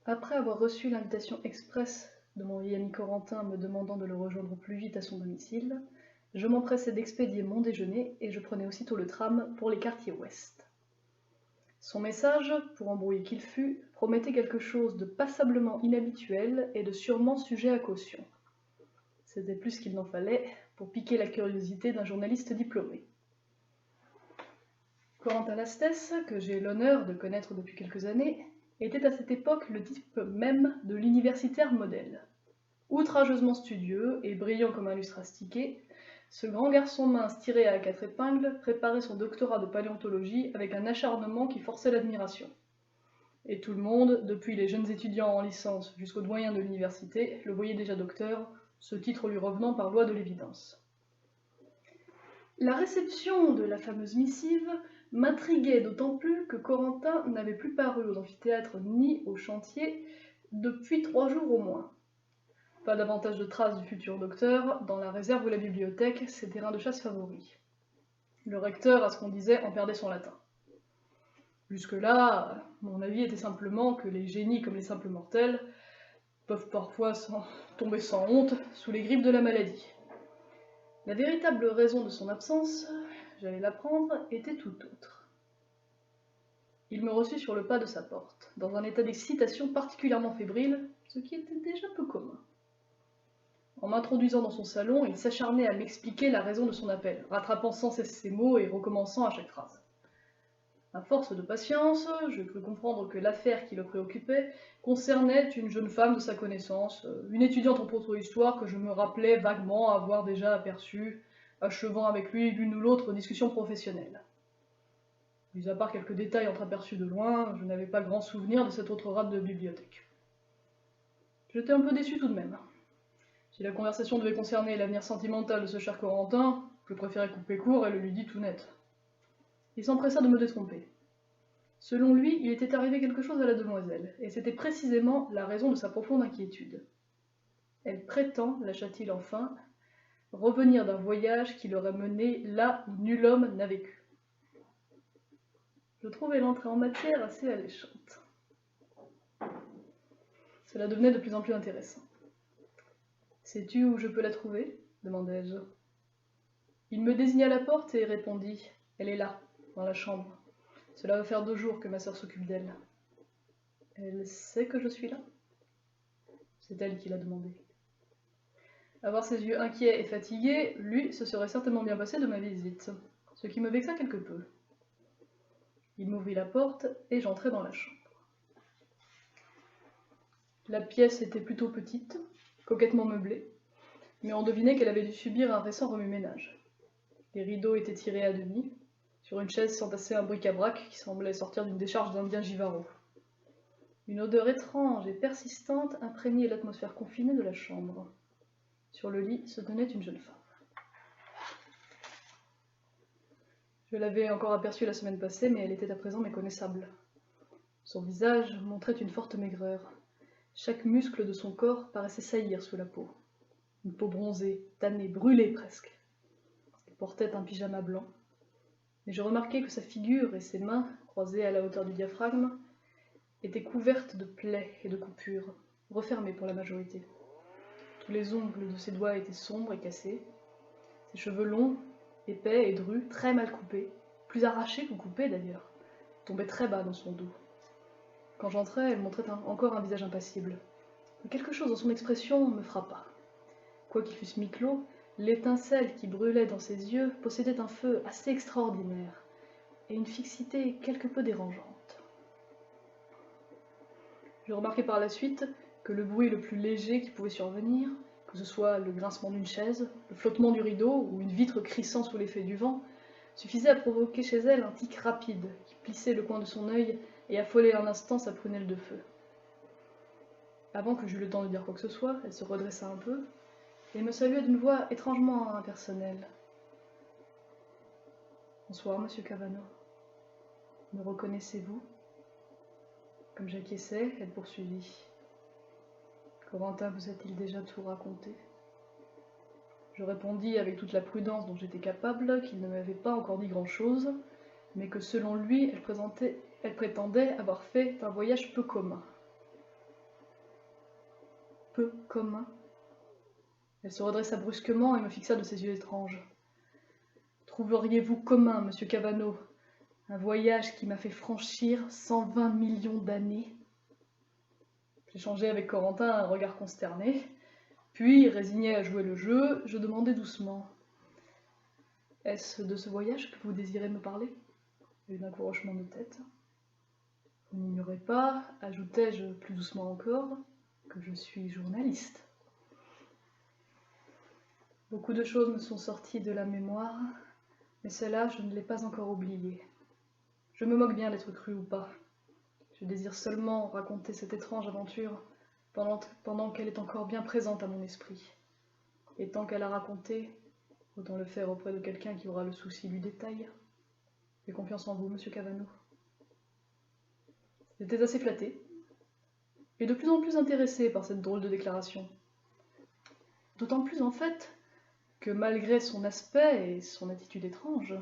Après avoir reçu l'invitation express de mon vieil ami Corentin me demandant de le rejoindre au plus vite à son domicile, je m'empressai d'expédier mon déjeuner et je prenais aussitôt le tram pour les quartiers ouest. Son message, pour embrouillé qu'il fût, promettait quelque chose de passablement inhabituel et de sûrement sujet à caution. C'était plus qu'il n'en fallait pour piquer la curiosité d'un journaliste diplômé. Corentin Lastès, que j'ai l'honneur de connaître depuis quelques années, était à cette époque le type même de l'universitaire modèle. Outrageusement studieux et brillant comme un lustre astiqué, ce grand garçon mince tiré à 4 épingles préparait son doctorat de paléontologie avec un acharnement qui forçait l'admiration. Et tout le monde, depuis les jeunes étudiants en licence jusqu'aux doyens de l'université, le voyait déjà docteur, ce titre lui revenant par loi de l'évidence. La réception de la fameuse missive m'intriguait d'autant plus que Corentin n'avait plus paru aux amphithéâtres ni aux chantiers depuis 3 jours au moins. Pas davantage de traces du futur docteur dans la réserve ou la bibliothèque, ses terrains de chasse favoris. Le recteur, à ce qu'on disait, en perdait son latin. Jusque-là, mon avis était simplement que les génies comme les simples mortels peuvent parfois tomber sans honte sous les griffes de la maladie. La véritable raison de son absence, j'allais l'apprendre, était tout autre. Il me reçut sur le pas de sa porte, dans un état d'excitation particulièrement fébrile, ce qui était déjà peu commun. En m'introduisant dans son salon, il s'acharnait à m'expliquer la raison de son appel, rattrapant sans cesse ses mots et recommençant à chaque phrase. À force de patience, je crus comprendre que l'affaire qui le préoccupait concernait une jeune femme de sa connaissance, une étudiante en proto-histoire que je me rappelais vaguement avoir déjà aperçue, achevant avec lui l'une ou l'autre discussion professionnelle. Mis à part quelques détails entreaperçus de loin, je n'avais pas grand souvenir de cette autre rate de bibliothèque. J'étais un peu déçu tout de même. Si la conversation devait concerner l'avenir sentimental de ce cher Corentin, je préférais couper court et le lui dis tout net. Il s'empressa de me détromper. Selon lui, il était arrivé quelque chose à la demoiselle, et c'était précisément la raison de sa profonde inquiétude. Elle prétend, lâcha-t-il enfin, revenir d'un voyage qui l'aurait mené là où nul homme n'a vécu. Je trouvais l'entrée en matière assez alléchante. Cela devenait de plus en plus intéressant. « Sais-tu où je peux la trouver » demandai-je. Il me désigna la porte et répondit « Elle est là, dans la chambre. Cela va faire 2 jours que ma sœur s'occupe d'elle. » « Elle sait que je suis là » C'est elle qui l'a demandé. À voir ses yeux inquiets et fatigués, lui se serait certainement bien passé de ma visite, ce qui me vexa quelque peu. Il m'ouvrit la porte et j'entrai dans la chambre. La pièce était plutôt petite, coquettement meublée, mais on devinait qu'elle avait dû subir un récent remue-ménage. Les rideaux étaient tirés à demi. Sur une chaise s'entassait un bric-à-brac qui semblait sortir d'une décharge d'Indien Givaro. Une odeur étrange et persistante imprégnait l'atmosphère confinée de la chambre. Sur le lit se tenait une jeune femme. Je l'avais encore aperçue la semaine passée, mais elle était à présent méconnaissable. Son visage montrait une forte maigreur. Chaque muscle de son corps paraissait saillir sous la peau. Une peau bronzée, tannée, brûlée presque. Elle portait un pyjama blanc, mais je remarquai que sa figure et ses mains, croisées à la hauteur du diaphragme, étaient couvertes de plaies et de coupures, refermées pour la majorité. Tous les ongles de ses doigts étaient sombres et cassés. Ses cheveux longs, épais et drus, très mal coupés, plus arrachés que coupés d'ailleurs, tombaient très bas dans son dos. Quand j'entrai, elle montrait encore un visage impassible. Mais quelque chose dans son expression me frappa. Quoiqu'ils fussent mi-clos, l'étincelle qui brûlait dans ses yeux possédait un feu assez extraordinaire et une fixité quelque peu dérangeante. Je remarquai par la suite que le bruit le plus léger qui pouvait survenir, que ce soit le grincement d'une chaise, le flottement du rideau ou une vitre crissant sous l'effet du vent, suffisait à provoquer chez elle un tic rapide qui plissait le coin de son œil et affolait un instant sa prunelle de feu. Avant que j'eus le temps de dire quoi que ce soit, elle se redressa un peu et me salua d'une voix étrangement impersonnelle. « Bonsoir, monsieur Cavano. Me reconnaissez-vous » Comme j'acquiesçais, elle poursuivit. « Corentin vous a-t-il déjà tout raconté » Je répondis avec toute la prudence dont j'étais capable qu'il ne m'avait pas encore dit grand-chose, mais que selon lui, elle prétendait avoir fait un voyage peu commun. peu commun. Elle se redressa brusquement et me fixa de ses yeux étranges. Trouveriez-vous commun, monsieur Cavano, un voyage qui m'a fait franchir 120 millions d'années? J'échangeai avec Corentin un regard consterné, puis, résigné à jouer le jeu, je demandai doucement. Est-ce de ce voyage que vous désirez me parler? Et d'un court hochement de tête. Vous n'ignorez pas, ajoutai-je plus doucement encore, que je suis journaliste. Beaucoup de choses me sont sorties de la mémoire, mais cela, je ne l'ai pas encore oublié. Je me moque bien d'être cru ou pas. Je désire seulement raconter cette étrange aventure pendant qu'elle est encore bien présente à mon esprit. Et tant qu'elle a raconté, autant le faire auprès de quelqu'un qui aura le souci du détail. J'ai confiance en vous, monsieur Cavano. J'étais assez flatté, et de plus en plus intéressé par cette drôle de déclaration. D'autant plus en fait que malgré son aspect et son attitude étrange,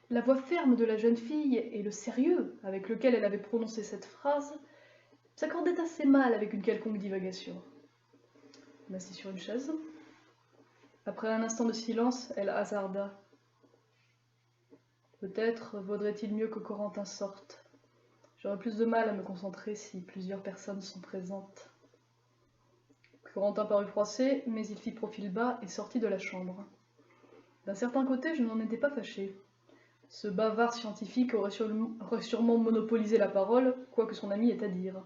la voix ferme de la jeune fille et le sérieux avec lequel elle avait prononcé cette phrase s'accordaient assez mal avec une quelconque divagation. Je m'assis sur une chaise. Après un instant de silence, elle hasarda. Peut-être vaudrait-il mieux que Corentin sorte. J'aurais plus de mal à me concentrer si plusieurs personnes sont présentes. Corentin parut froissé, mais il fit profil bas et sortit de la chambre. D'un certain côté, je n'en étais pas fâché. Ce bavard scientifique aurait sûrement monopolisé la parole, quoi que son ami ait à dire.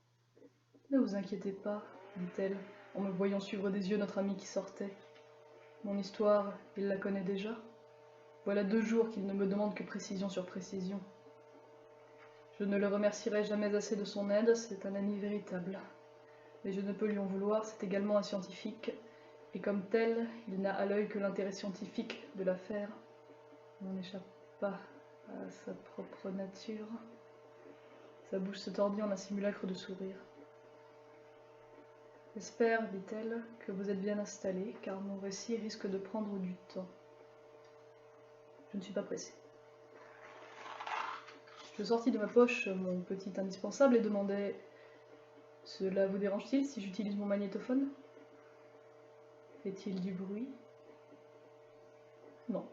« Ne vous inquiétez pas, dit-elle, en me voyant suivre des yeux notre ami qui sortait. Mon histoire, il la connaît déjà. Voilà 2 jours qu'il ne me demande que précision sur précision. Je ne le remercierai jamais assez de son aide, c'est un ami véritable. Mais je ne peux lui en vouloir, c'est également un scientifique, et comme tel, il n'a à l'œil que l'intérêt scientifique de l'affaire. On n'échappe pas à sa propre nature. » Sa bouche se tordit en un simulacre de sourire. « J'espère, dit-elle, que vous êtes bien installé, car mon récit risque de prendre du temps. Je ne suis pas pressé. » Je sortis de ma poche mon petit indispensable et demandai « Cela vous dérange-t-il si j'utilise mon magnétophone? Fait-il du bruit? » Non.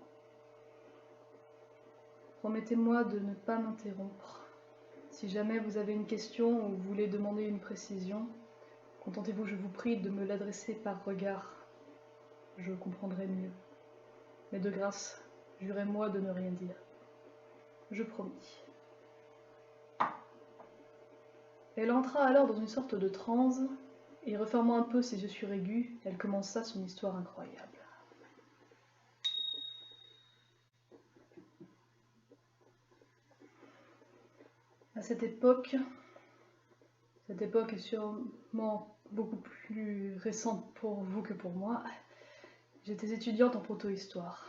Promettez-moi de ne pas m'interrompre. Si jamais vous avez une question ou voulez demander une précision, contentez-vous, je vous prie, de me l'adresser par regard. Je comprendrai mieux. Mais de grâce, jurez-moi de ne rien dire. Je promis. Elle entra alors dans une sorte de transe, et refermant un peu ses yeux suraigus, elle commença son histoire incroyable. À cette époque est sûrement beaucoup plus récente pour vous que pour moi, j'étais étudiante en proto-histoire.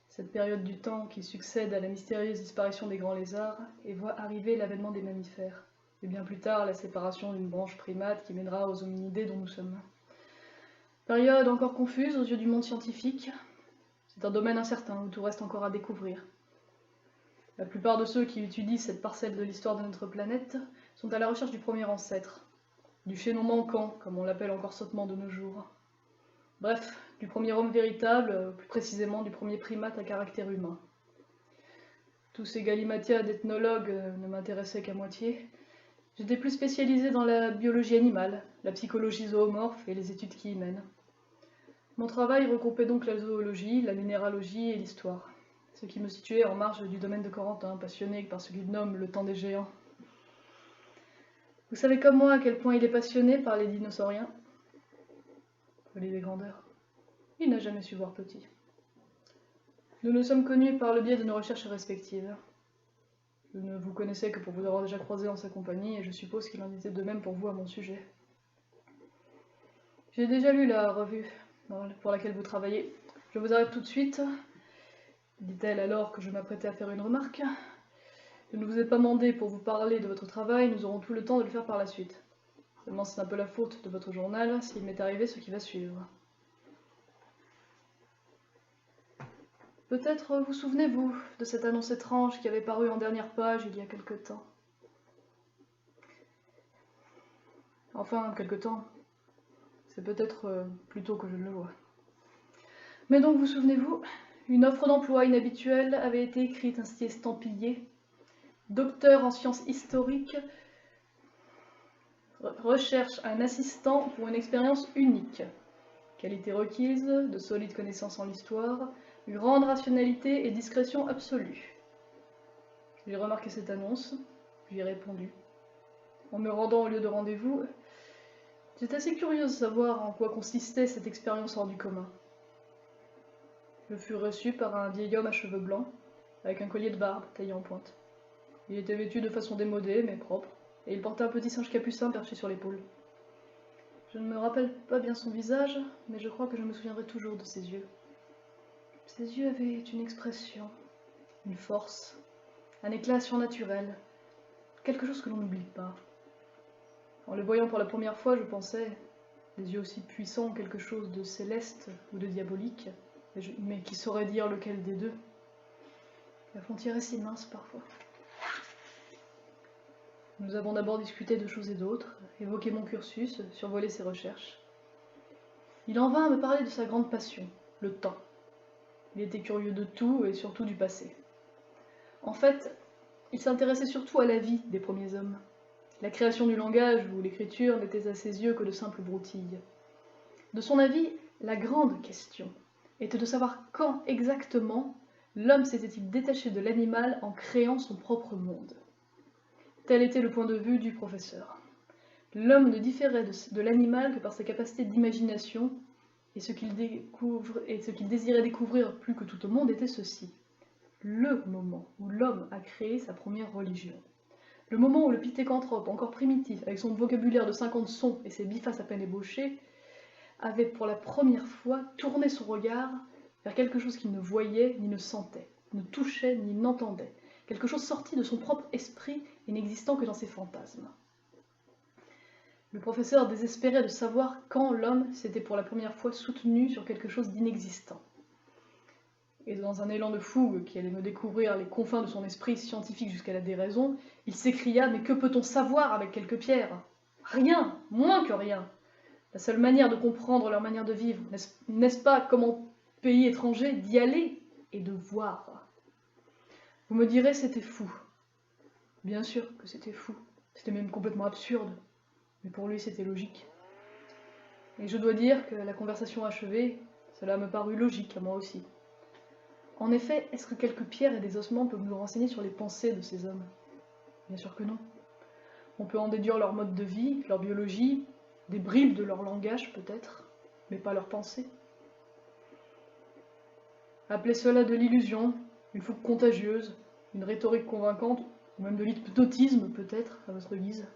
Cette période du temps qui succède à la mystérieuse disparition des grands lézards et voit arriver l'avènement des mammifères, et bien plus tard la séparation d'une branche primate qui mènera aux hominidés dont nous sommes. Période encore confuse aux yeux du monde scientifique, c'est un domaine incertain où tout reste encore à découvrir. La plupart de ceux qui étudient cette parcelle de l'histoire de notre planète sont à la recherche du premier ancêtre, du chaînon manquant, comme on l'appelle encore sottement de nos jours. Bref, du premier homme véritable, plus précisément du premier primate à caractère humain. Tous ces galimatias d'ethnologues ne m'intéressaient qu'à moitié. J'étais plus spécialisée dans la biologie animale, la psychologie zoomorphe et les études qui y mènent. Mon travail regroupait donc la zoologie, la minéralogie et l'histoire, ce qui me situait en marge du domaine de Corentin, passionné par ce qu'il nomme le temps des géants. Vous savez comme moi à quel point il est passionné par les dinosauriens? Folie des grandeurs. Il n'a jamais su voir petit. Nous nous sommes connus par le biais de nos recherches respectives. Je ne vous connaissais que pour vous avoir déjà croisé en sa compagnie, et je suppose qu'il en était de même pour vous à mon sujet. J'ai déjà lu la revue pour laquelle vous travaillez. Je vous arrête tout de suite, dit-elle alors que je m'apprêtais à faire une remarque. Je ne vous ai pas demandé pour vous parler de votre travail, nous aurons tout le temps de le faire par la suite. Seulement c'est un peu la faute de votre journal s'il m'est arrivé ce qui va suivre. Peut-être vous souvenez-vous de cette annonce étrange qui avait paru en dernière page il y a quelque temps. Enfin, quelque temps. C'est peut-être plus tôt que je ne le vois. Mais donc, vous souvenez-vous, une offre d'emploi inhabituelle avait été écrite, ainsi estampillée. Docteur en sciences historiques, recherche un assistant pour une expérience unique. Qualité requise, de solides connaissances en l'histoire, grande rationalité et discrétion absolue. J'ai remarqué cette annonce, j'y ai répondu. En me rendant au lieu de rendez-vous, j'étais assez curieuse de savoir en quoi consistait cette expérience hors du commun. Je fus reçu par un vieil homme à cheveux blancs, avec un collier de barbe taillé en pointe. Il était vêtu de façon démodée, mais propre, et il portait un petit singe capucin perché sur l'épaule. Je ne me rappelle pas bien son visage, mais je crois que je me souviendrai toujours de ses yeux. Ses yeux avaient une expression, une force, un éclat surnaturel, quelque chose que l'on n'oublie pas. En le voyant pour la première fois, je pensais, des yeux aussi puissants ont quelque chose de céleste ou de diabolique, mais qui saurait dire lequel des deux. La frontière est si mince parfois. Nous avons d'abord discuté de choses et d'autres, évoqué mon cursus, survolé ses recherches. Il en vint à me parler de sa grande passion, le temps. Il était curieux de tout et surtout du passé. En fait, il s'intéressait surtout à la vie des premiers hommes. La création du langage ou l'écriture n'étaient à ses yeux que de simples broutilles. De son avis, la grande question était de savoir quand exactement l'homme s'était-il détaché de l'animal en créant son propre monde. Tel était le point de vue du professeur. L'homme ne différait de l'animal que par sa capacité d'imagination, et ce qu'il désirait découvrir plus que tout au monde était ceci: le moment où l'homme a créé sa première religion. Le moment où le pithécanthrope, encore primitif, avec son vocabulaire de 50 sons et ses bifaces à peine ébauchées, avait pour la première fois tourné son regard vers quelque chose qu'il ne voyait ni ne sentait, ne touchait ni n'entendait, quelque chose sorti de son propre esprit et n'existant que dans ses fantasmes. Le professeur désespérait de savoir quand l'homme s'était pour la première fois soutenu sur quelque chose d'inexistant. Et dans un élan de fougue qui allait me découvrir les confins de son esprit scientifique jusqu'à la déraison, il s'écria: « Mais que peut-on savoir avec quelques pierres? Rien, moins que rien. La seule manière de comprendre leur manière de vivre, n'est-ce pas, comme en pays étranger, d'y aller et de voir. » Vous me direz, c'était fou. Bien sûr que c'était fou, c'était même complètement absurde, mais pour lui c'était logique. Et je dois dire que la conversation achevée, cela me parut logique à moi aussi. En effet, est-ce que quelques pierres et des ossements peuvent nous renseigner sur les pensées de ces hommes? Bien sûr que non. On peut en déduire leur mode de vie, leur biologie, des bribes de leur langage peut-être, mais pas leurs pensées. Appelez cela de l'illusion, une fougue contagieuse, une rhétorique convaincante, ou même de l'hypnotisme peut-être, à votre guise.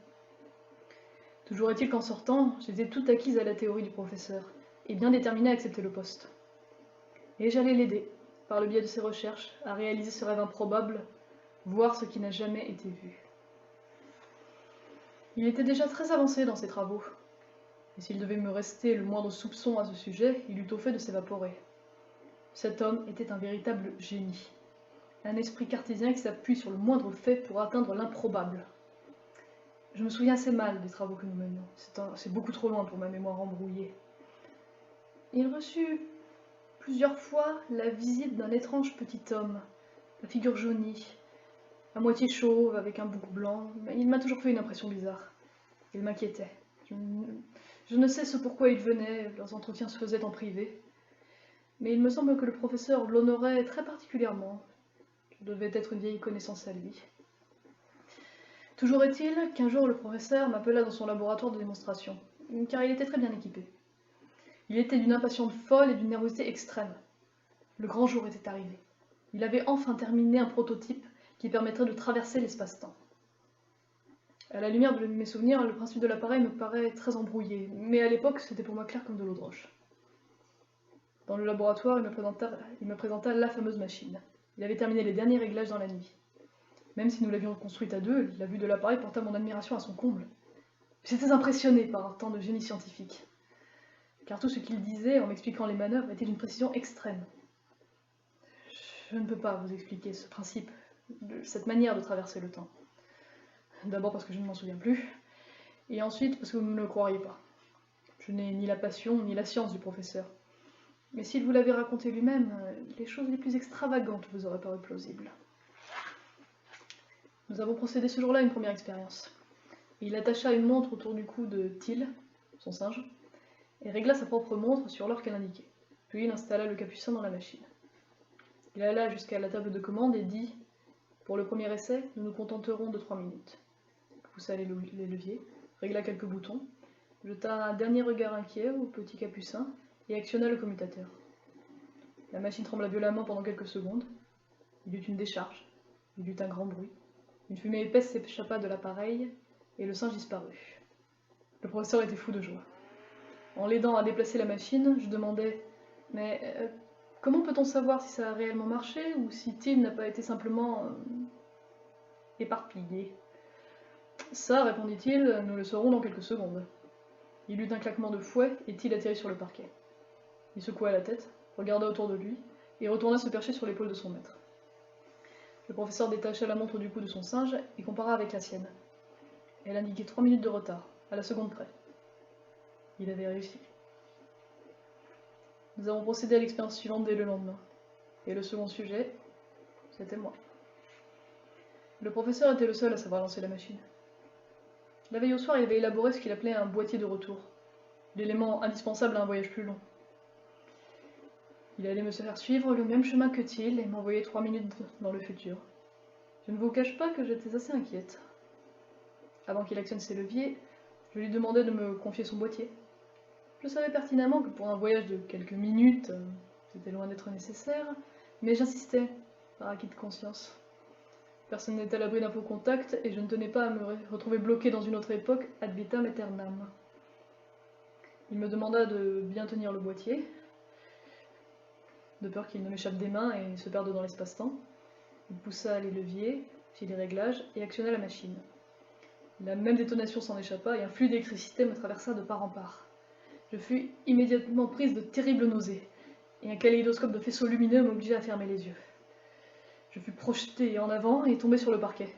Toujours est-il qu'en sortant, j'étais tout acquise à la théorie du professeur, et bien déterminée à accepter le poste. Et j'allais l'aider, par le biais de ses recherches, à réaliser ce rêve improbable, voir ce qui n'a jamais été vu. Il était déjà très avancé dans ses travaux, et s'il devait me rester le moindre soupçon à ce sujet, il eût tôt fait de s'évaporer. Cet homme était un véritable génie, un esprit cartésien qui s'appuie sur le moindre fait pour atteindre l'improbable. Je me souviens assez mal des travaux que nous menions, c'est beaucoup trop loin pour ma mémoire embrouillée. Il reçut plusieurs fois la visite d'un étrange petit homme, la figure jaunie, à moitié chauve, avec un bouc blanc, mais il m'a toujours fait une impression bizarre. Il m'inquiétait. Je ne sais ce pourquoi il venait, leurs entretiens se faisaient en privé, mais il me semble que le professeur l'honorait très particulièrement. Je devais être une vieille connaissance à lui. Toujours est-il qu'un jour le professeur m'appela dans son laboratoire de démonstration, car il était très bien équipé. Il était d'une impatience folle et d'une nervosité extrême. Le grand jour était arrivé. Il avait enfin terminé un prototype qui permettrait de traverser l'espace-temps. À la lumière de mes souvenirs, le principe de l'appareil me paraît très embrouillé, mais à l'époque, c'était pour moi clair comme de l'eau de roche. Dans le laboratoire, il me présenta la fameuse machine. Il avait terminé les derniers réglages dans la nuit. Même si nous l'avions construite à deux, la vue de l'appareil porta mon admiration à son comble. J'étais impressionné par tant de génie scientifique, car tout ce qu'il disait en m'expliquant les manœuvres était d'une précision extrême. Je ne peux pas vous expliquer ce principe, cette manière de traverser le temps. D'abord parce que je ne m'en souviens plus, Et ensuite, parce que vous ne me le croiriez pas. Je n'ai ni la passion ni la science du professeur. Mais s'il vous l'avait raconté lui-même, les choses les plus extravagantes vous auraient paru plausibles. Nous avons procédé ce jour-là à une première expérience. Il attacha une montre autour du cou de Till, son singe, et régla sa propre montre sur l'heure qu'elle indiquait. Puis il installa le capucin dans la machine. Il alla jusqu'à la table de commande et dit « Pour le premier essai, nous nous contenterons de 3 minutes. » Il poussa les leviers, régla quelques boutons, jeta un dernier regard inquiet au petit capucin et actionna le commutateur. La machine trembla violemment pendant quelques secondes. Il y eut une décharge, il y eut un grand bruit. Une fumée épaisse s'échappa de l'appareil et le singe disparut. Le professeur était fou de joie. En l'aidant à déplacer la machine, je demandai « Mais comment peut-on savoir si ça a réellement marché ou si Till n'a pas été simplement éparpillé ?» Ça, répondit-il, nous le saurons dans quelques secondes. Il eut un claquement de fouet et Till atterrit sur le parquet. Il secoua la tête, regarda autour de lui et retourna se percher sur l'épaule de son maître. Le professeur détacha la montre du cou de son singe et compara avec la sienne. Elle indiquait 3 minutes de retard, à la seconde près. Il avait réussi. Nous avons procédé à l'expérience suivante dès le lendemain. Et le second sujet, c'était moi. Le professeur était le seul à savoir lancer la machine. La veille au soir, il avait élaboré ce qu'il appelait un boîtier de retour, l'élément indispensable à un voyage plus long. Il allait me faire suivre le même chemin que Till et m'envoyer 3 minutes dans le futur. Je ne vous cache pas que j'étais assez inquiète. Avant qu'il actionne ses leviers, je lui demandai de me confier son boîtier. Je savais pertinemment que pour un voyage de quelques minutes, c'était loin d'être nécessaire, mais j'insistais, par acquis de conscience. Personne n'est à l'abri d'un faux contact, et je ne tenais pas à me retrouver bloqué dans une autre époque, ad vitam aeternam. Il me demanda de bien tenir le boîtier, de peur qu'il ne m'échappe des mains et se perde dans l'espace-temps. Il poussa les leviers, fit les réglages et actionna la machine. La même détonation s'en échappa et un flux d'électricité me traversa de part en part. Je fus immédiatement prise de terribles nausées, et un kaléidoscope de faisceaux lumineux m'obligea à fermer les yeux. Je fus projetée en avant et tombée sur le parquet.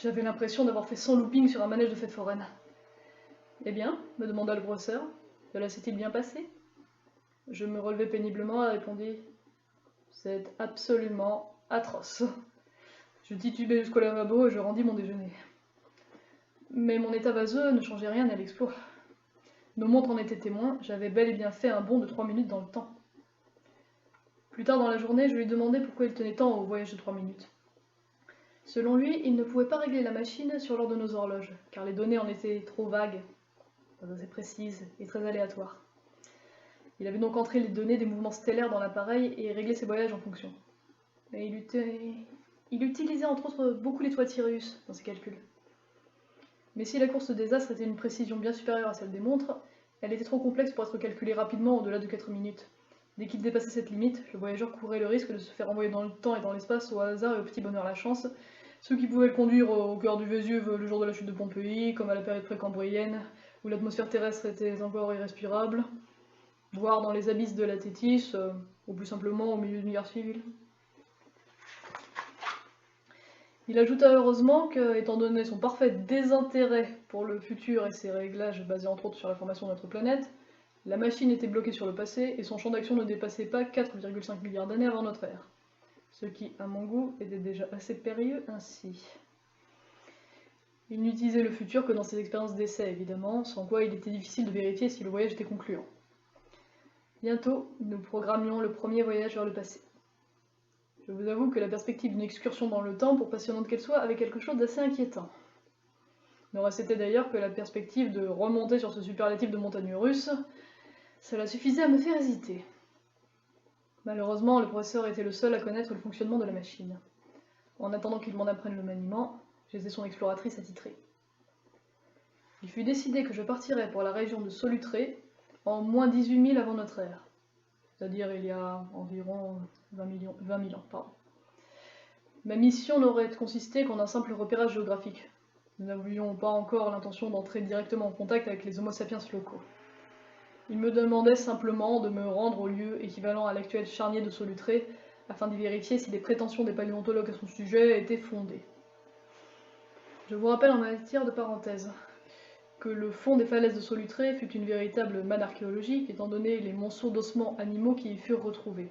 J'avais l'impression d'avoir fait 100 loopings sur un manège de fête foraine. « Eh bien ?» me demanda le professeur. « Cela s'est-il bien passé ?» Je me relevai péniblement et répondis « C'est absolument atroce. » Je titubai jusqu'au lavabo et je rendis mon déjeuner. Mais mon état vaseux ne changeait rien à l'exploit. Nos montres en étaient témoins, j'avais bel et bien fait un bond de 3 minutes dans le temps. Plus tard dans la journée, je lui demandai pourquoi il tenait tant au voyage de 3 minutes. Selon lui, il ne pouvait pas régler la machine sur l'heure de nos horloges, car les données en étaient trop vagues, pas assez précises et très aléatoires. Il avait donc entré les données des mouvements stellaires dans l'appareil et réglé ses voyages en fonction. Mais il utilisait entre autres beaucoup l'étoile de Sirius dans ses calculs. Mais si la course des astres était une précision bien supérieure à celle des montres, elle était trop complexe pour être calculée rapidement au-delà de 4 minutes. Dès qu'il dépassait cette limite, le voyageur courait le risque de se faire envoyer dans le temps et dans l'espace au hasard et au petit bonheur la chance, ce qui pouvait le conduire au cœur du Vésuve le jour de la chute de Pompéi, comme à la période précambrienne, où l'atmosphère terrestre était encore irrespirable, voire dans les abysses de la Tétis, ou plus simplement au milieu d'une guerre civile. Il ajouta heureusement que, étant donné son parfait désintérêt pour le futur et ses réglages basés entre autres sur la formation de notre planète, la machine était bloquée sur le passé et son champ d'action ne dépassait pas 4,5 milliards d'années avant notre ère. Ce qui, à mon goût, était déjà assez périlleux ainsi. Il n'utilisait le futur que dans ses expériences d'essai, évidemment, sans quoi il était difficile de vérifier si le voyage était concluant. Bientôt, nous programmions le premier voyage vers le passé. Je vous avoue que la perspective d'une excursion dans le temps, pour passionnante qu'elle soit, avait quelque chose d'assez inquiétant. Ne restait d'ailleurs que la perspective de remonter sur ce superlatif de montagne russe. Cela suffisait à me faire hésiter. Malheureusement, le professeur était le seul à connaître le fonctionnement de la machine. En attendant qu'il m'en apprenne le maniement, j'étais son exploratrice attitrée. Il fut décidé que je partirais pour la région de Solutré en moins 18 000 avant notre ère, c'est-à-dire il y a environ 20 000 ans. Ma mission n'aurait consisté qu'en un simple repérage géographique. Nous n'avions pas encore l'intention d'entrer directement en contact avec les Homo sapiens locaux. Il me demandait simplement de me rendre au lieu équivalent à l'actuel charnier de Solutré, afin d'y vérifier si les prétentions des paléontologues à son sujet étaient fondées. Je vous rappelle en matière de parenthèse que le fond des falaises de Solutré fut une véritable manne archéologique, étant donné les monceaux d'ossements animaux qui y furent retrouvés.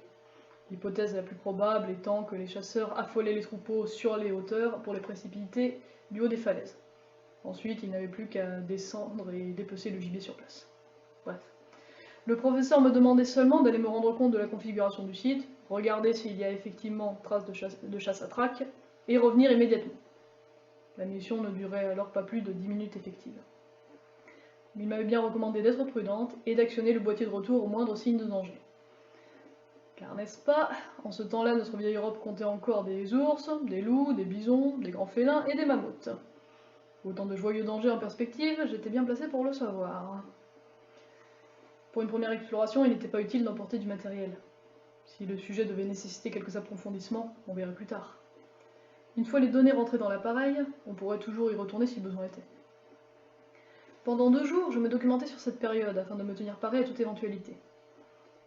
L'hypothèse la plus probable étant que les chasseurs affolaient les troupeaux sur les hauteurs pour les précipiter du haut des falaises. Ensuite, ils n'avaient plus qu'à descendre et dépecer le gibier sur place. Bref. Le professeur me demandait seulement d'aller me rendre compte de la configuration du site, regarder s'il y a effectivement trace de chasse à traque, et revenir immédiatement. La mission ne durait alors pas plus de 10 minutes effectives. Mais il m'avait bien recommandé d'être prudente et d'actionner le boîtier de retour au moindre signe de danger. Car n'est-ce pas, en ce temps-là, notre vieille Europe comptait encore des ours, des loups, des bisons, des grands félins et des mammouths. Autant de joyeux dangers en perspective, j'étais bien placé pour le savoir. Pour une première exploration, il n'était pas utile d'emporter du matériel. Si le sujet devait nécessiter quelques approfondissements, on verrait plus tard. Une fois les données rentrées dans l'appareil, on pourrait toujours y retourner si besoin était. Pendant 2 jours, je me documentais sur cette période afin de me tenir paré à toute éventualité.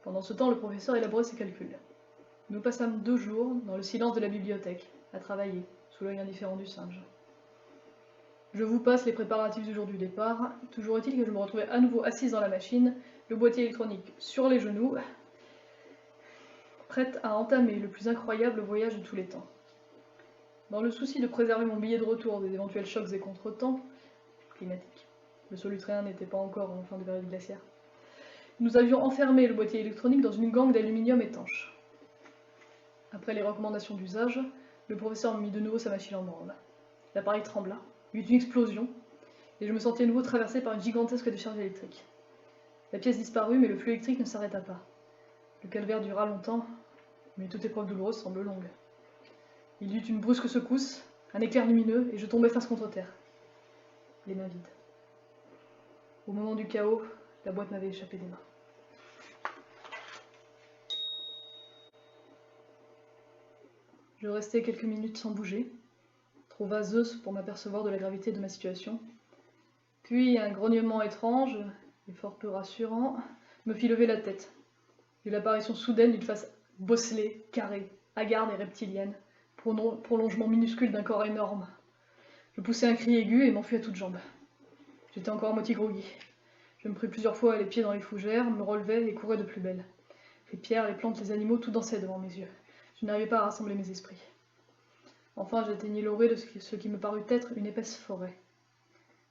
Pendant ce temps, le professeur élaborait ses calculs. Nous passâmes 2 jours, dans le silence de la bibliothèque, à travailler, sous l'œil indifférent du singe. Je vous passe les préparatifs du jour du départ. Toujours est-il que je me retrouvais à nouveau assise dans la machine, le boîtier électronique sur les genoux, prête à entamer le plus incroyable voyage de tous les temps. Dans le souci de préserver mon billet de retour des éventuels chocs et contretemps climatiques, le Solutréen n'était pas encore en fin de période glaciaire, nous avions enfermé le boîtier électronique dans une gangue d'aluminium étanche. Après les recommandations d'usage, le professeur mit de nouveau sa machine en branle. L'appareil trembla, il y eut une explosion, et je me sentis à nouveau traversé par une gigantesque décharge électrique. La pièce disparut, mais le flux électrique ne s'arrêta pas. Le calvaire dura longtemps, mais toute épreuve douloureuse semble longue. Il y eut une brusque secousse, un éclair lumineux, et je tombai face contre terre, les mains vides. Au moment du chaos, la boîte m'avait échappé des mains. Je restai quelques minutes sans bouger, trop vaseuse pour m'apercevoir de la gravité de ma situation. Puis un grognement étrange, et fort peu rassurant, me fit lever la tête. J'eus l'apparition soudaine d'une face bosselée, carrée, hagarde et reptilienne, prolongement minuscule d'un corps énorme. Je poussai un cri aigu et m'enfuis à toutes jambes. J'étais encore à moitié groggy. Je me pris plusieurs fois les pieds dans les fougères, me relevai et courais de plus belle. Les pierres, les plantes, les animaux, tout dansait devant mes yeux. Je n'arrivais pas à rassembler mes esprits. Enfin, j'atteignis l'orée de ce qui me parut être une épaisse forêt.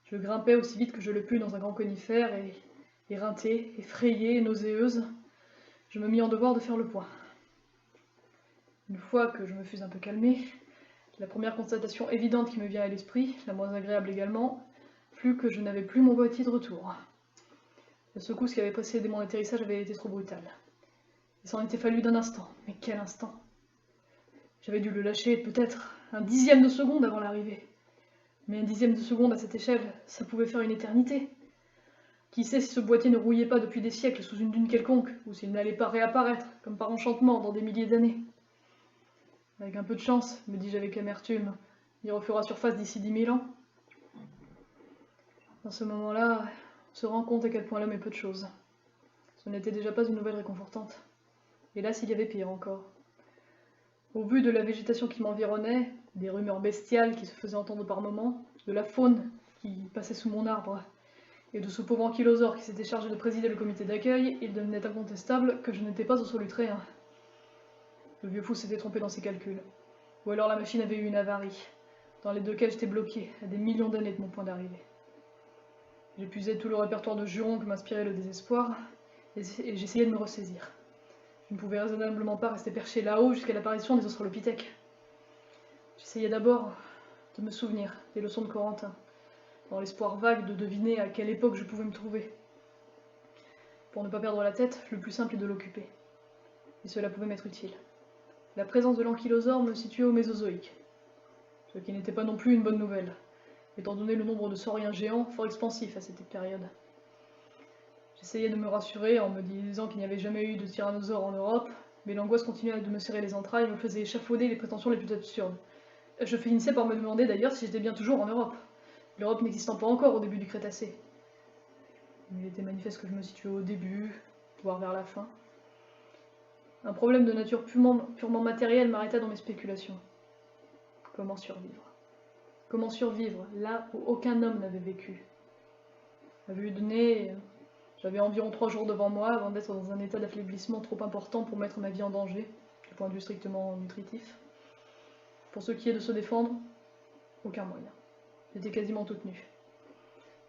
Je grimpai aussi vite que je le pus dans un grand conifère et, éreintée, effrayée, nauséeuse, je me mis en devoir de faire le point. Une fois que je me fus un peu calmée, la première constatation évidente qui me vient à l'esprit, la moins agréable également, fut que je n'avais plus mon boîtier de retour. La secousse qui avait précédé mon atterrissage avait été trop brutale. Il s'en était fallu d'un instant, mais quel instant! J'avais dû le lâcher peut-être un dixième de seconde avant l'arrivée. Mais un dixième de seconde à cette échelle, ça pouvait faire une éternité. Qui sait si ce boîtier ne rouillait pas depuis des siècles sous une dune quelconque, ou s'il n'allait pas réapparaître, comme par enchantement, dans des milliers d'années. Avec un peu de chance, me dis-je avec amertume, il refera surface d'ici 10 000 ans. Dans ce moment-là, on se rend compte à quel point l'homme est peu de choses. Ce n'était déjà pas une nouvelle réconfortante. Hélas, il y avait pire encore. Au vu de la végétation qui m'environnait, des rumeurs bestiales qui se faisaient entendre par moments, de la faune qui passait sous mon arbre, et de ce pauvre ankylosaure qui s'était chargé de présider le comité d'accueil, il devenait incontestable que je n'étais pas au Solutréen. Le vieux fou s'était trompé dans ses calculs. Ou alors la machine avait eu une avarie, dans les 2 cas j'étais bloqué, à des millions d'années de mon point d'arrivée. J'épuisais tout le répertoire de jurons que m'inspirait le désespoir, et j'essayais de me ressaisir. Je ne pouvais raisonnablement pas rester perché là-haut jusqu'à l'apparition des australopithèques. J'essayais d'abord de me souvenir des leçons de Corentin, dans l'espoir vague de deviner à quelle époque je pouvais me trouver. Pour ne pas perdre la tête, le plus simple est de l'occuper. Et cela pouvait m'être utile. La présence de l'ankylosaure me situait au Mésozoïque, ce qui n'était pas non plus une bonne nouvelle, étant donné le nombre de sauriens géants fort expansif à cette période. J'essayais de me rassurer en me disant qu'il n'y avait jamais eu de tyrannosaure en Europe, mais l'angoisse continuait de me serrer les entrailles et me faisait échafauder les prétentions les plus absurdes. Je finissais par me demander d'ailleurs si j'étais bien toujours en Europe, l'Europe n'existant pas encore au début du Crétacé. Il était manifeste que je me situais au début, voire vers la fin. Un problème de nature purement matérielle m'arrêta dans mes spéculations. Comment survivre? Comment survivre là où aucun homme n'avait vécu? À vue de nez, j'avais environ 3 jours devant moi avant d'être dans un état d'affaiblissement trop important pour mettre ma vie en danger, du point de vue strictement nutritif. Pour ce qui est de se défendre, aucun moyen. J'étais quasiment toute nue.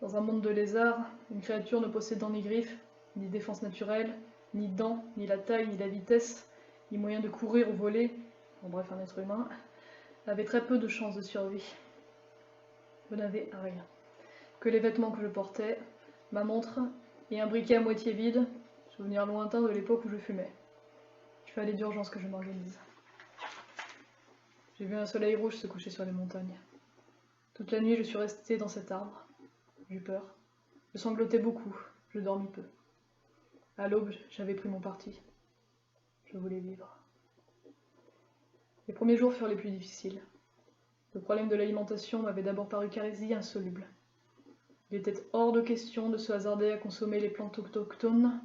Dans un monde de lézards, une créature ne possédant ni griffes, ni défense naturelle, ni dents, ni la taille, ni la vitesse, ni moyen de courir ou voler, en bref un être humain, avait très peu de chances de survie. Je n'avais rien. Que les vêtements que je portais, ma montre et un briquet à moitié vide, souvenir lointain de l'époque où je fumais. Il fallait d'urgence que je m'organise. J'ai vu un soleil rouge se coucher sur les montagnes. Toute la nuit, je suis restée dans cet arbre. J'eus peur. Je sanglotais beaucoup. Je dormis peu. À l'aube, j'avais pris mon parti. Je voulais vivre. Les premiers jours furent les plus difficiles. Le problème de l'alimentation m'avait d'abord paru quasi insoluble. Il était hors de question de se hasarder à consommer les plantes autochtones,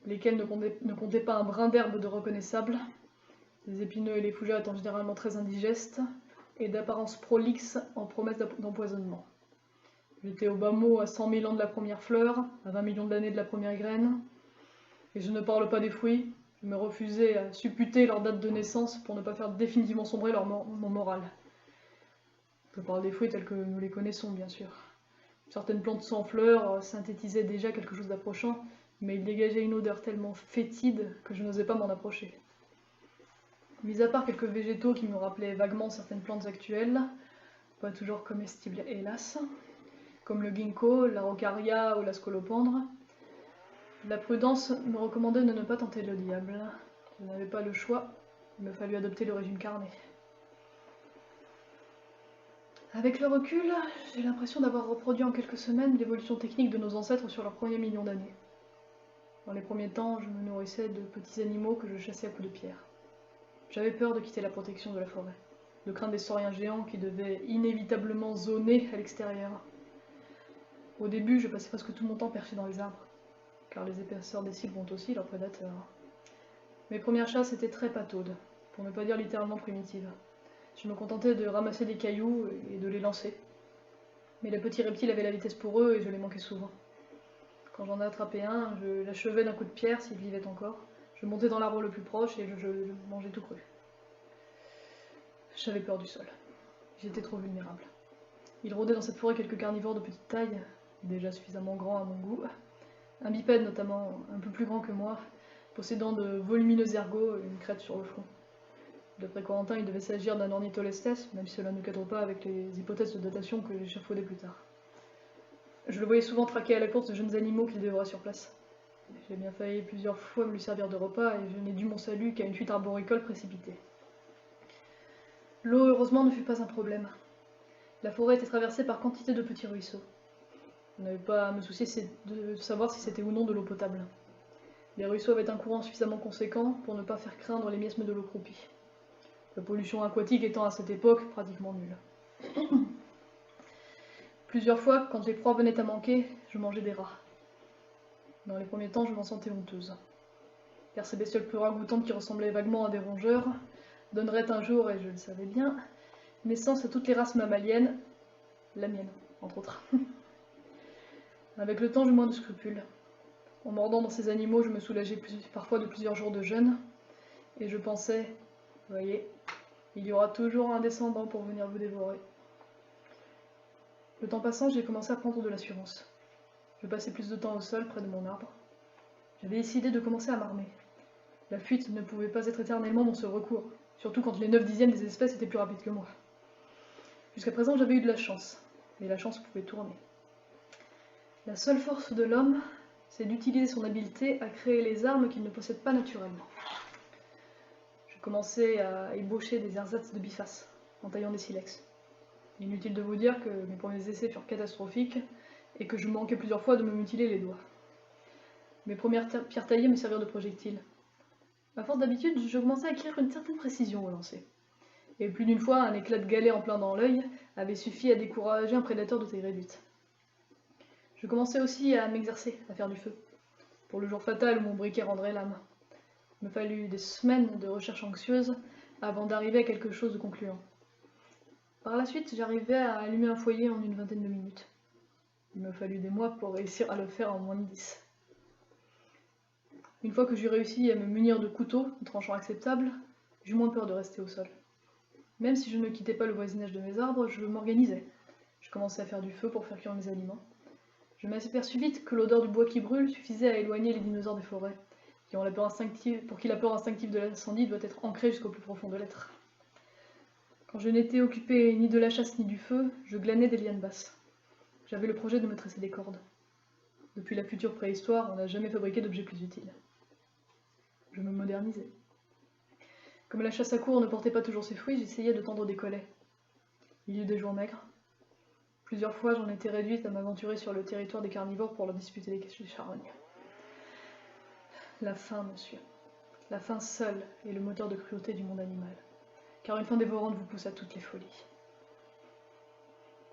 lesquelles ne comptaient pas un brin d'herbe de reconnaissable, les épineux et les fougères étant généralement très indigestes, et d'apparence prolixe en promesse d'empoisonnement. J'étais au bas mot à 100 000 ans de la première fleur, à 20 millions d'années de la première graine, et je ne parle pas des fruits, je me refusais à supputer leur date de naissance pour ne pas faire définitivement sombrer mon moral. Je parle des fruits tels que nous les connaissons, bien sûr. Certaines plantes sans fleurs synthétisaient déjà quelque chose d'approchant, mais ils dégageaient une odeur tellement fétide que je n'osais pas m'en approcher. Mis à part quelques végétaux qui me rappelaient vaguement certaines plantes actuelles, pas toujours comestibles hélas, comme le ginkgo, l'araucaria ou la scolopendre, la prudence me recommandait de ne pas tenter le diable. Je n'avais pas le choix, il me fallut adopter le régime carné. Avec le recul, j'ai l'impression d'avoir reproduit en quelques semaines l'évolution technique de nos ancêtres sur leurs premiers millions d'années. Dans les premiers temps, je me nourrissais de petits animaux que je chassais à coups de pierre. J'avais peur de quitter la protection de la forêt, de craindre des sauriens géants qui devaient inévitablement zoner à l'extérieur. Au début, je passais presque tout mon temps perché dans les arbres, car les épaisseurs des cils ont aussi leurs prédateurs. Mes premières chasses étaient très pataudes, pour ne pas dire littéralement primitives. Je me contentais de ramasser des cailloux et de les lancer. Mais les petits reptiles avaient la vitesse pour eux et je les manquais souvent. Quand j'en attrapais un, je l'achevais d'un coup de pierre s'il vivait encore. Je montais dans l'arbre le plus proche et je mangeais tout cru. J'avais peur du sol. J'étais trop vulnérable. Il rôdait dans cette forêt quelques carnivores de petite taille, déjà suffisamment grands à mon goût. Un bipède notamment, un peu plus grand que moi, possédant de volumineux ergots et une crête sur le front. D'après Corentin, il devait s'agir d'un ornitholestes, même si cela ne cadre pas avec les hypothèses de datation que j'échafaudais plus tard. Je le voyais souvent traquer à la course de jeunes animaux qu'il dévorait sur place. J'ai bien failli plusieurs fois me lui servir de repas et je n'ai dû mon salut qu'à une fuite arboricole précipitée. L'eau, heureusement, ne fut pas un problème. La forêt était traversée par quantité de petits ruisseaux. Je n'avais pas à me soucier de savoir si c'était ou non de l'eau potable. Les ruisseaux avaient un courant suffisamment conséquent pour ne pas faire craindre les miasmes de l'eau croupie. La pollution aquatique étant à cette époque pratiquement nulle. Plusieurs fois, quand les proies venaient à manquer, je mangeais des rats. Dans les premiers temps, je m'en sentais honteuse, car ces bestioles peu ragoûtantes qui ressemblaient vaguement à des rongeurs donneraient un jour, et je le savais bien, naissance à toutes les races mammaliennes, la mienne, entre autres. Avec le temps, j'eus moins de scrupules. En mordant dans ces animaux, je me soulageais parfois de plusieurs jours de jeûne, et je pensais, voyez, il y aura toujours un descendant pour venir vous dévorer. Le temps passant, j'ai commencé à prendre de l'assurance. Je passais plus de temps au sol, près de mon arbre. J'avais décidé de commencer à m'armer. La fuite ne pouvait pas être éternellement mon seul recours, surtout quand les 9/10 des espèces étaient plus rapides que moi. Jusqu'à présent, j'avais eu de la chance, et la chance pouvait tourner. La seule force de l'homme, c'est d'utiliser son habileté à créer les armes qu'il ne possède pas naturellement. Je commençais à ébaucher des ersatz de biface, en taillant des silex. Inutile de vous dire que mes premiers essais furent catastrophiques, et que je manquais plusieurs fois de me mutiler les doigts. Mes premières pierres taillées me servirent de projectiles. À force d'habitude, je commençais à acquérir une certaine précision au lancer. Et plus d'une fois, un éclat de galet en plein dans l'œil avait suffi à décourager un prédateur de taille réduite. Je commençais aussi à m'exercer, à faire du feu, pour le jour fatal où mon briquet rendrait l'âme. Il me fallut des semaines de recherche anxieuse avant d'arriver à quelque chose de concluant. Par la suite, j'arrivais à allumer un foyer en une vingtaine de minutes. Il m'a fallu des mois pour réussir à le faire en moins de 10. Une fois que j'eus réussi à me munir de couteaux, de tranchants acceptables, j'eus moins peur de rester au sol. Même si je ne quittais pas le voisinage de mes arbres, je m'organisais. Je commençais à faire du feu pour faire cuire mes aliments. Je m'aperçus vite que l'odeur du bois qui brûle suffisait à éloigner les dinosaures des forêts, pour qui la peur instinctive de l'incendie doit être ancrée jusqu'au plus profond de l'être. Quand je n'étais occupé ni de la chasse ni du feu, je glanais des lianes basses. J'avais le projet de me tresser des cordes. Depuis la future préhistoire, on n'a jamais fabriqué d'objets plus utiles. Je me modernisais. Comme la chasse à courre ne portait pas toujours ses fruits, j'essayais de tendre des collets. Il y eut des jours maigres. Plusieurs fois, j'en étais réduite à m'aventurer sur le territoire des carnivores pour leur disputer les charognes. La faim, monsieur. La faim seule est le moteur de cruauté du monde animal. Car une faim dévorante vous pousse à toutes les folies.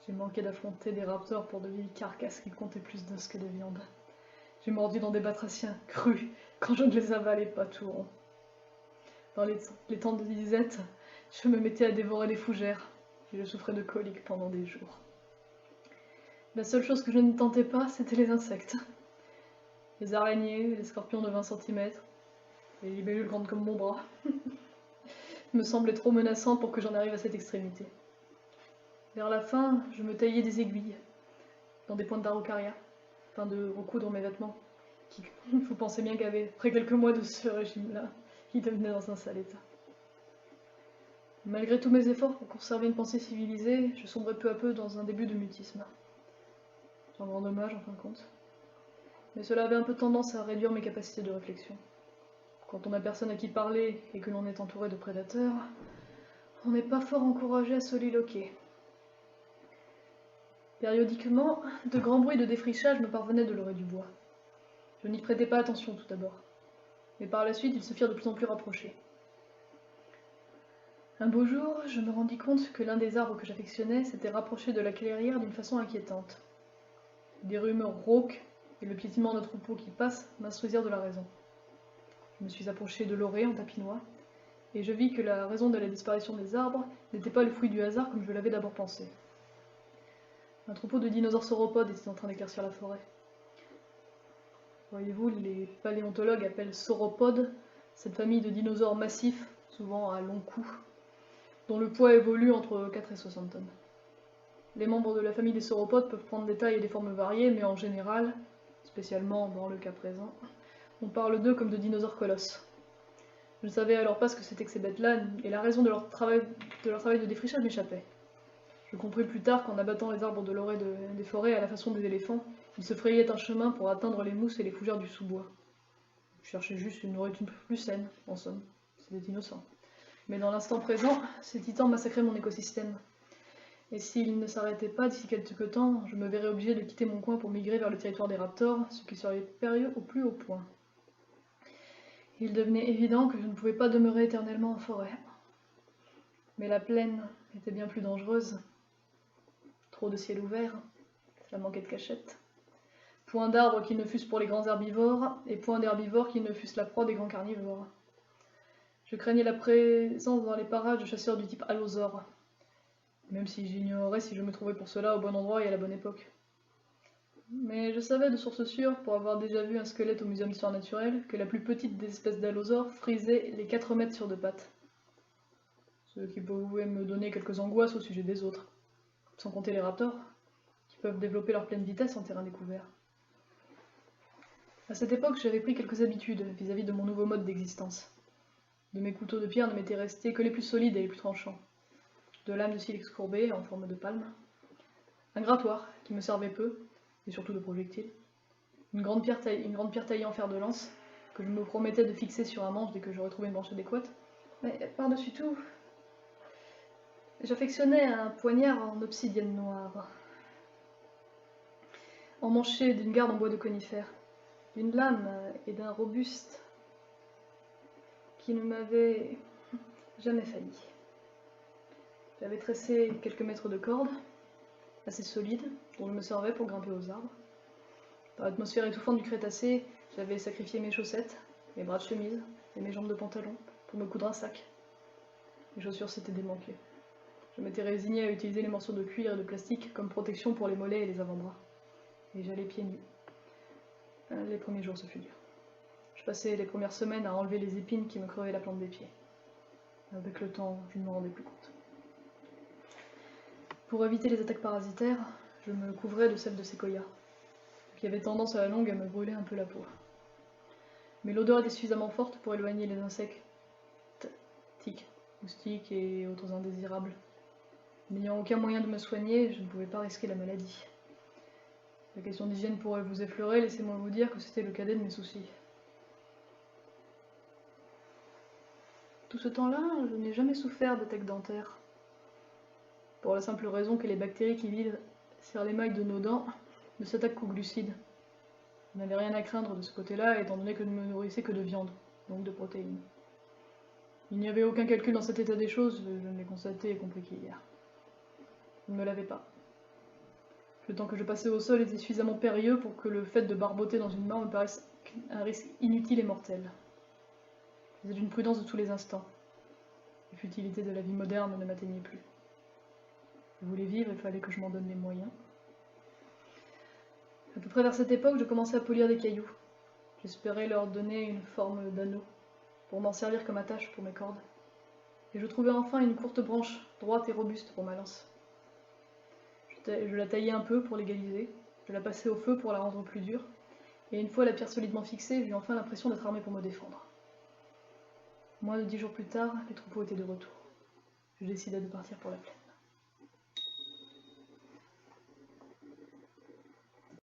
J'ai manqué d'affronter des raptors pour de vieilles carcasses qui comptaient plus d'os que de viande. J'ai mordu dans des batraciens crus quand je ne les avalais pas tout rond. Dans les temps de disette, je me mettais à dévorer les fougères et je souffrais de coliques pendant des jours. La seule chose que je ne tentais pas, c'était les insectes. Les araignées, les scorpions de 20 cm, les libellules grandes comme mon bras, me semblaient trop menaçants pour que j'en arrive à cette extrémité. Vers la fin, je me taillais des aiguilles dans des pointes d'araucaria, afin de recoudre mes vêtements, qui, vous pensez bien qu'après quelques mois de ce régime-là, ils devenaient dans un sale état. Malgré tous mes efforts pour conserver une pensée civilisée, je sombrais peu à peu dans un début de mutisme. C'est un grand dommage en fin de compte. Mais cela avait un peu tendance à réduire mes capacités de réflexion. Quand on n'a personne à qui parler et que l'on est entouré de prédateurs, on n'est pas fort encouragé à soliloquer. Périodiquement, de grands bruits de défrichage me parvenaient de l'oreille du bois. Je n'y prêtais pas attention tout d'abord, mais par la suite ils se firent de plus en plus rapprochés. Un beau jour, je me rendis compte que l'un des arbres que j'affectionnais s'était rapproché de la clairière d'une façon inquiétante. Des rumeurs rauques et le piétinement d'un troupeau qui passe m'instruisirent de la raison. Je me suis approché de l'orée en tapinois, et je vis que la raison de la disparition des arbres n'était pas le fruit du hasard comme je l'avais d'abord pensé. Un troupeau de dinosaures sauropodes était en train d'éclaircir la forêt. Voyez-vous, les paléontologues appellent sauropodes cette famille de dinosaures massifs, souvent à long cou, dont le poids évolue entre 4 et 60 tonnes. Les membres de la famille des sauropodes peuvent prendre des tailles et des formes variées, mais en général, spécialement dans le cas présent, on parle d'eux comme de dinosaures colosses. Je ne savais alors pas ce que c'était que ces bêtes-là, et la raison de leur travail de défrichage m'échappait. Je compris plus tard qu'en abattant les arbres de l'orée des forêts à la façon des éléphants, ils se frayaient un chemin pour atteindre les mousses et les fougères du sous-bois. Je cherchais juste une nourriture plus saine, en somme. C'était innocent. Mais dans l'instant présent, ces titans massacraient mon écosystème. Et s'ils ne s'arrêtaient pas d'ici quelque temps, je me verrais obligé de quitter mon coin pour migrer vers le territoire des raptors, ce qui serait périlleux au plus haut point. Il devenait évident que je ne pouvais pas demeurer éternellement en forêt. Mais la plaine était bien plus dangereuse. Trop de ciel ouvert, ça manquait de cachette. Point d'arbres qui ne fussent pour les grands herbivores, et point d'herbivores qui ne fussent la proie des grands carnivores. Je craignais la présence dans les parages de chasseurs du type allosaure, même si j'ignorais si je me trouvais pour cela au bon endroit et à la bonne époque. Mais je savais de source sûre, pour avoir déjà vu un squelette au Muséum d'Histoire Naturelle, que la plus petite des espèces d'allosaures frisait les 4 mètres sur 2 pattes. Ce qui pouvait me donner quelques angoisses au sujet des autres, sans compter les raptors, qui peuvent développer leur pleine vitesse en terrain découvert. À cette époque, j'avais pris quelques habitudes vis-à-vis de mon nouveau mode d'existence. De mes couteaux de pierre ne m'étaient restés que les plus solides et les plus tranchants. De lames de silex courbées en forme de palme. Un grattoir qui me servait peu, et surtout de projectiles. Une grande pierre taillée en fer de lance, que je me promettais de fixer sur un manche dès que j'aurais trouvé une branche adéquate. Mais par-dessus tout, j'affectionnais un poignard en obsidienne noire, emmanché d'une garde en bois de conifère, d'une lame et d'un robuste qui ne m'avait jamais failli. J'avais tressé quelques mètres de corde, assez solide, dont je me servais pour grimper aux arbres. Dans l'atmosphère étouffante du Crétacé, j'avais sacrifié mes chaussettes, mes bras de chemise et mes jambes de pantalon pour me coudre un sac. Mes chaussures s'étaient démantelées. Je m'étais résignée à utiliser les morceaux de cuir et de plastique comme protection pour les mollets et les avant-bras. et j'allais pieds nus. Les premiers jours, ce fut dur. Je passais les premières semaines à enlever les épines qui me crevaient la plante des pieds. Avec le temps, je ne me rendais plus compte. Pour éviter les attaques parasitaires, je me couvrais de sève de séquoia, qui avait tendance à la longue à me brûler un peu la peau. Mais l'odeur était suffisamment forte pour éloigner les insectes, tiques, moustiques et autres indésirables. N'ayant aucun moyen de me soigner, je ne pouvais pas risquer la maladie. La question d'hygiène pourrait vous effleurer, laissez-moi vous dire que c'était le cadet de mes soucis. Tout ce temps-là, je n'ai jamais souffert d'attaque dentaire. Pour la simple raison que les bactéries qui vivent sur l'émail de nos dents ne s'attaquent qu'aux glucides. Je n'avais rien à craindre de ce côté-là, étant donné que je ne me nourrissais que de viande, donc de protéines. Il n'y avait aucun calcul dans cet état des choses, je ne l'ai constaté et compris qu'hier. Je ne me lavais pas. Le temps que je passais au sol était suffisamment périlleux pour que le fait de barboter dans une main me paraisse un risque inutile et mortel. Je faisais d'une prudence de tous les instants. Les futilités de la vie moderne ne m'atteignaient plus. Je voulais vivre, il fallait que je m'en donne les moyens. À peu près vers cette époque, je commençais à polir des cailloux. J'espérais leur donner une forme d'anneau, pour m'en servir comme attache pour mes cordes. Et je trouvais enfin une courte branche, droite et robuste pour ma lance. Je la taillais un peu pour l'égaliser, je la passais au feu pour la rendre plus dure, et une fois la pierre solidement fixée, j'eus enfin l'impression d'être armé pour me défendre. Moins de 10 jours plus tard, les troupeaux étaient de retour. Je décidai de partir pour la plaine.